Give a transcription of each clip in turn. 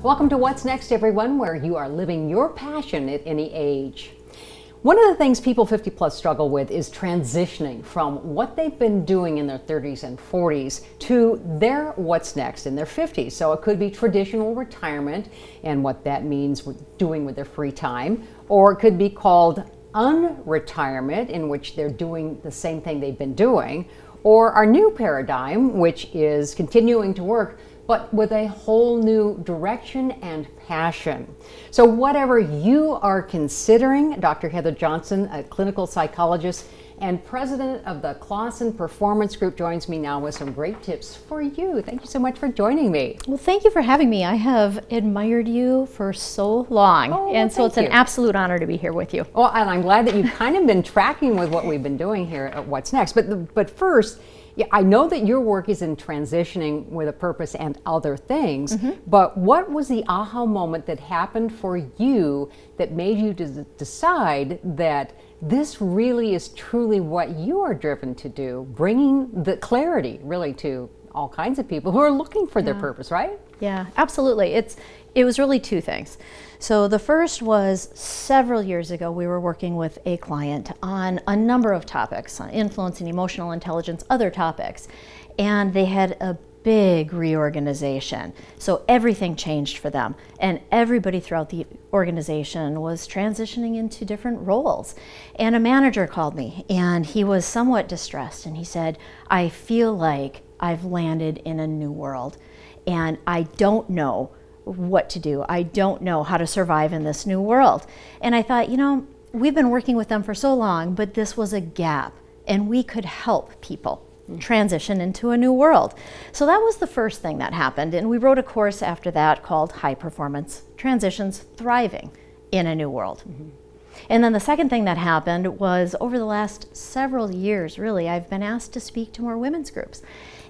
Welcome to What's Next, everyone, where you are living your passion at any age. One of the things people 50 plus struggle with is transitioning from what they've been doing in their 30s and 40s to their what's next in their 50s. So it could be traditional retirement and what that means doing with their free time, or it could be called unretirement, in which they're doing the same thing they've been doing, or our new paradigm, which is continuing to work but with a whole new direction and passion. So whatever you are considering, Dr. Heather Johnson, a clinical psychologist and president of the Klassen Performance Group, joins me now with some great tips for you. Thank you so much for joining me. Well, thank you for having me. I have admired you for so long, and so it's an absolute honor to be here with you. Well, and I'm glad that you've kind of been tracking with what we've been doing here at What's Next. But first, yeah, I know that your work is in transitioning with a purpose and other things, but what was the aha moment that happened for you that made you decide that this really is truly what you are driven to do, bringing the clarity really to all kinds of people who are looking for their purpose, right? Yeah, absolutely. It was really two things. So the first was several years ago, we were working with a client on a number of topics, on influence and emotional intelligence, other topics, and they had a big reorganization. So everything changed for them, and everybody throughout the organization was transitioning into different roles. And a manager called me, and he was somewhat distressed, and he said, I feel like I've landed in a new world, and I don't know what to do. I don't know how to survive in this new world. And I thought, you know, we've been working with them for so long, but this was a gap, and we could help people transition into a new world. So that was the first thing that happened, and we wrote a course after that called High Performance Transitions Thriving in a New World. And then the second thing that happened was over the last several years, really, I've been asked to speak to more women's groups.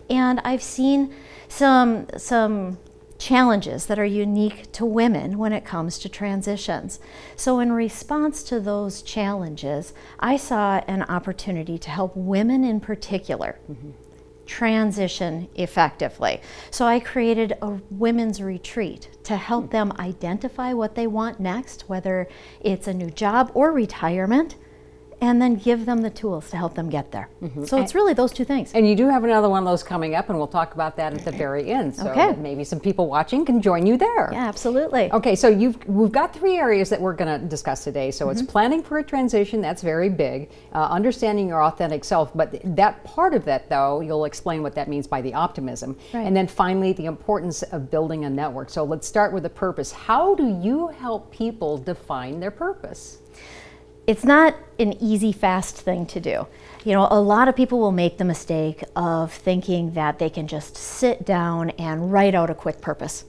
And I've seen some challenges that are unique to women when it comes to transitions. So in response to those challenges, I saw an opportunity to help women in particular transition effectively. So I created a women's retreat to help them identify what they want next, whether it's a new job or retirement, and then give them the tools to help them get there. So it's really those two things. And you do have another one of those coming up, and we'll talk about that at the very end. So that maybe some people watching can join you there. Yeah, absolutely. Okay, so we've got three areas that we're going to discuss today. So it's planning for a transition, that's very big. Understanding your authentic self, but that part of that, though, you'll explain what that means by the optimism. And then finally, the importance of building a network. So let's start with the purpose. How do you help people define their purpose? It's not an easy, fast thing to do. You know, a lot of people will make the mistake of thinking that they can just sit down and write out a quick purpose,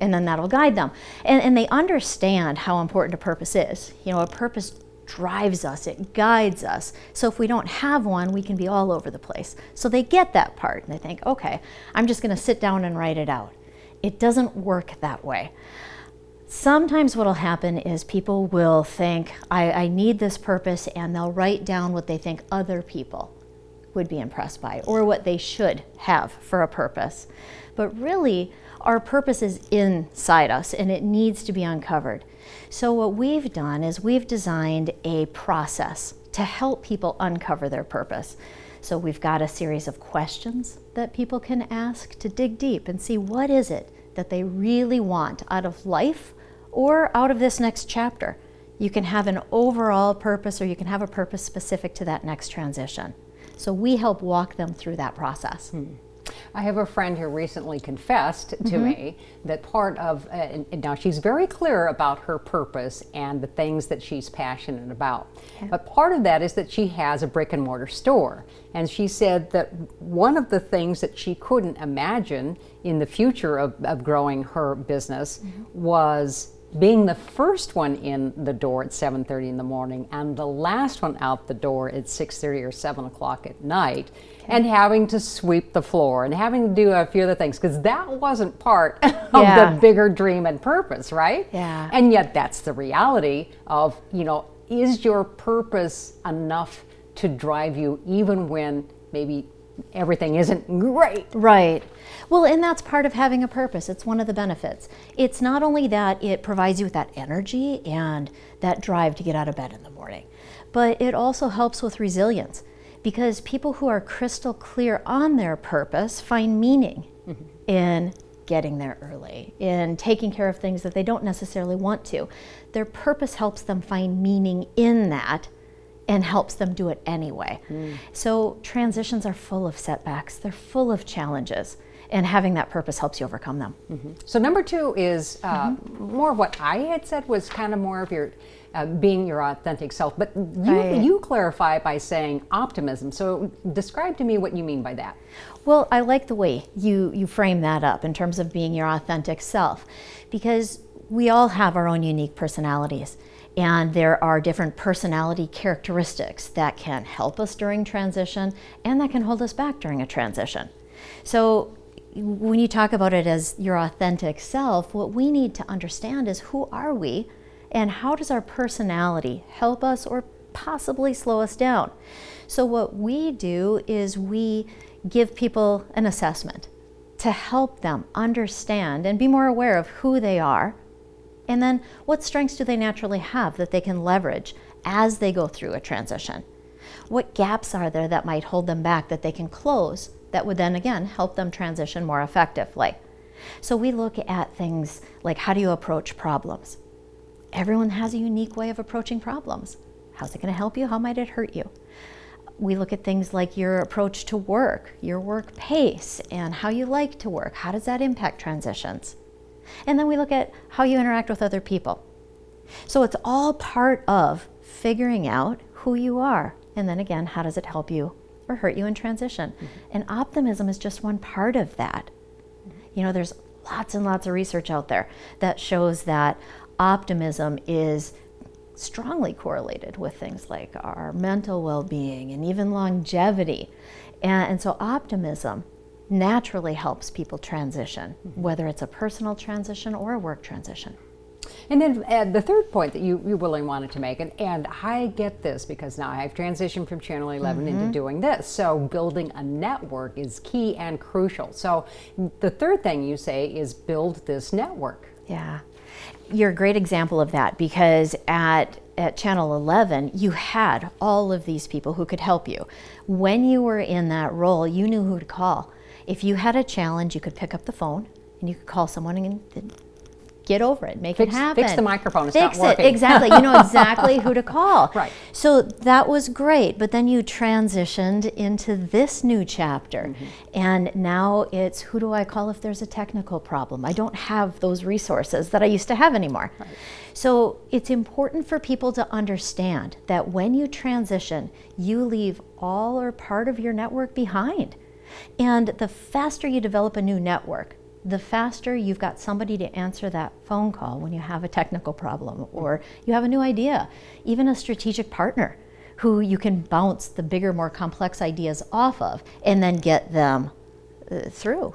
and then that'll guide them. And they understand how important a purpose is. You know, a purpose drives us, it guides us. So if we don't have one, we can be all over the place. So they get that part, and they think, okay, I'm just gonna sit down and write it out. It doesn't work that way. Sometimes what will happen is people will think, I need this purpose, and they'll write down what they think other people would be impressed by, or what they should have for a purpose. But really, our purpose is inside us, and it needs to be uncovered. So what we've done is we've designed a process to help people uncover their purpose. So we've got a series of questions that people can ask to dig deep and see what is it that they really want out of life or out of this next chapter. You can have an overall purpose, or you can have a purpose specific to that next transition. So we help walk them through that process. I have a friend who recently confessed to me that part of, now she's very clear about her purpose and the things that she's passionate about. But part of that is that she has a brick and mortar store. And she said that one of the things that she couldn't imagine in the future of growing her business was being the first one in the door at 7:30 in the morning and the last one out the door at 6:30 or 7 o'clock at night, and having to sweep the floor and having to do a few other things, because that wasn't part of the bigger dream and purpose, right? And yet that's the reality of, you know, is your purpose enough to drive you even when maybe everything isn't great. Right. Well, and that's part of having a purpose. It's one of the benefits. It's not only that it provides you with that energy and that drive to get out of bed in the morning, but it also helps with resilience, because people who are crystal clear on their purpose find meaning in getting there early, in taking care of things that they don't necessarily want to. Their purpose helps them find meaning in that and helps them do it anyway. So transitions are full of setbacks, they're full of challenges, and having that purpose helps you overcome them. So number 2 is more of what I had said, was kind of more of your being your authentic self, but you clarify by saying optimism. So describe to me what you mean by that. Well, I like the way you frame that up in terms of being your authentic self, because we all have our own unique personalities. And there are different personality characteristics that can help us during transition and that can hold us back during a transition. So when you talk about it as your authentic self, what we need to understand is, who are we and how does our personality help us or possibly slow us down? So what we do is we give people an assessment to help them understand and be more aware of who they are. And then what strengths do they naturally have that they can leverage as they go through a transition? What gaps are there that might hold them back that they can close that would then again help them transition more effectively? So we look at things like, how do you approach problems? Everyone has a unique way of approaching problems. How's it going to help you? How might it hurt you? We look at things like your approach to work, your work pace, and how you like to work. How does that impact transitions? And then we look at how you interact with other people. So it's all part of figuring out who you are. And then again, how does it help you or hurt you in transition? And optimism is just one part of that. You know, there's lots and lots of research out there that shows that optimism is strongly correlated with things like our mental well-being and even longevity. And so optimism naturally helps people transition, whether it's a personal transition or a work transition. And then the third point that you really wanted to make, and I get this because now I've transitioned from Channel 11 into doing this, so building a network is key and crucial. So the third thing you say is build this network. Yeah, you're a great example of that, because at Channel 11, you had all of these people who could help you. When you were in that role, you knew who to call. If you had a challenge, you could pick up the phone and you could call someone and get over it, make it happen. Fix the microphone, it's not working. Fix it, exactly. You know exactly who to call. Right. So that was great, but then you transitioned into this new chapter. And now it's, who do I call if there's a technical problem? I don't have those resources that I used to have anymore. Right. So it's important for people to understand that when you transition, you leave all or part of your network behind. And the faster you develop a new network, the faster you've got somebody to answer that phone call when you have a technical problem or you have a new idea, even a strategic partner who you can bounce the bigger, more complex ideas off of and then get them through.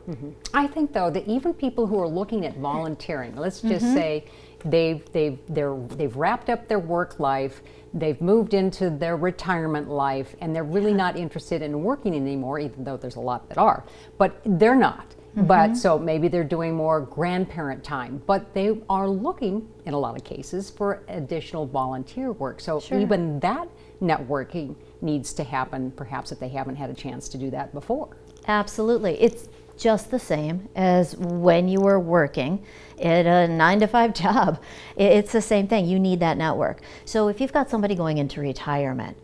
I think though that even people who are looking at volunteering, let's just say they've wrapped up their work life, they've moved into their retirement life, and they're really not interested in working anymore, even though there's a lot that are, but they're not. But so maybe they're doing more grandparent time, but they are looking in a lot of cases for additional volunteer work. So even that networking needs to happen, perhaps if they haven't had a chance to do that before. Absolutely. It's just the same as when you were working at a 9-to-5 job. It's the same thing. You need that network. So if you've got somebody going into retirement,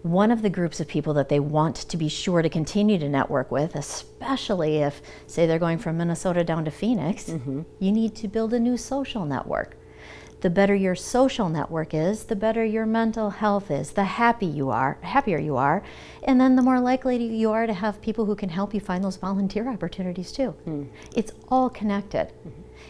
one of the groups of people that they want to be sure to continue to network with, especially if, say, they're going from Minnesota down to Phoenix, you need to build a new social network. The better your social network is, the better your mental health is, the happier you are, and then the more likely you are to have people who can help you find those volunteer opportunities too. It's all connected.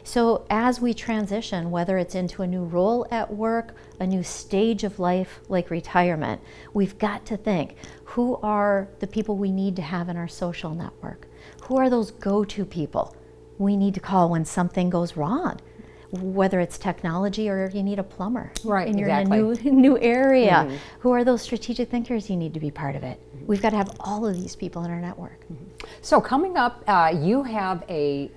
So as we transition, whether it's into a new role at work, a new stage of life like retirement, we've got to think, who are the people we need to have in our social network? Who are those go-to people we need to call when something goes wrong? Whether it's technology or you need a plumber, right? And you're in a new area. Who are those strategic thinkers you need to be part of it? We've got to have all of these people in our network. So coming up, you have a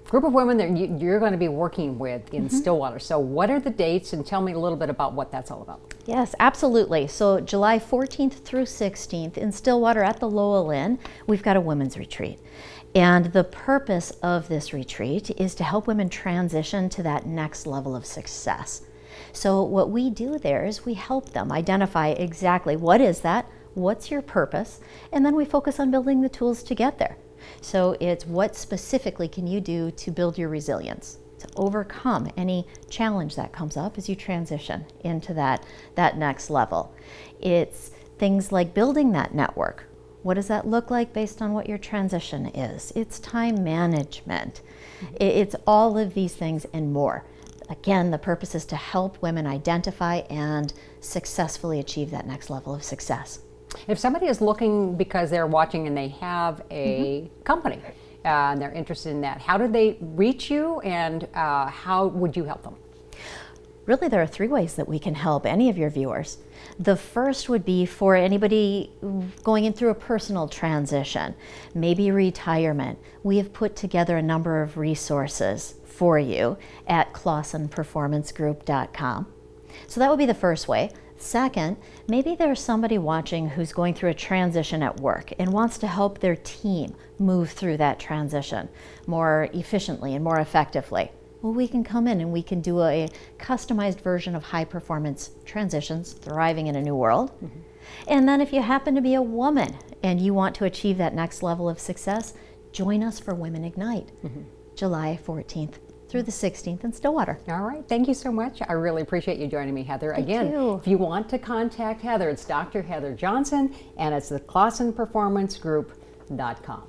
group of women that you're going to be working with in Stillwater. So what are the dates, and tell me a little bit about what that's all about. Yes, absolutely. So July 14th through 16th in Stillwater at the Lowell Inn, we've got a women's retreat. And the purpose of this retreat is to help women transition to that next level of success. So what we do there is we help them identify exactly what is that, what's your purpose, and then we focus on building the tools to get there. So it's what specifically can you do to build your resilience, to overcome any challenge that comes up as you transition into that next level. It's things like building that network. What does that look like based on what your transition is? It's time management. It's all of these things and more. Again, the purpose is to help women identify and successfully achieve that next level of success. If somebody is looking because they're watching and they have a company and they're interested in that, how do they reach you, and how would you help them? Really, there are three ways that we can help any of your viewers. The first would be for anybody going in through a personal transition, maybe retirement. We have put together a number of resources for you at KlassenPerformanceGroup.com. So that would be the first way. Second, maybe there's somebody watching who's going through a transition at work and wants to help their team move through that transition more efficiently and more effectively. Well, we can come in and we can do a customized version of high performance transitions, thriving in a new world. And then if you happen to be a woman and you want to achieve that next level of success, join us for Women Ignite, July 14th through the 16th in Stillwater. All right, thank you so much. I really appreciate you joining me, Heather. Again, if you want to contact Heather, it's Dr. Heather Johnson, and it's the KlassenPerformanceGroup.com.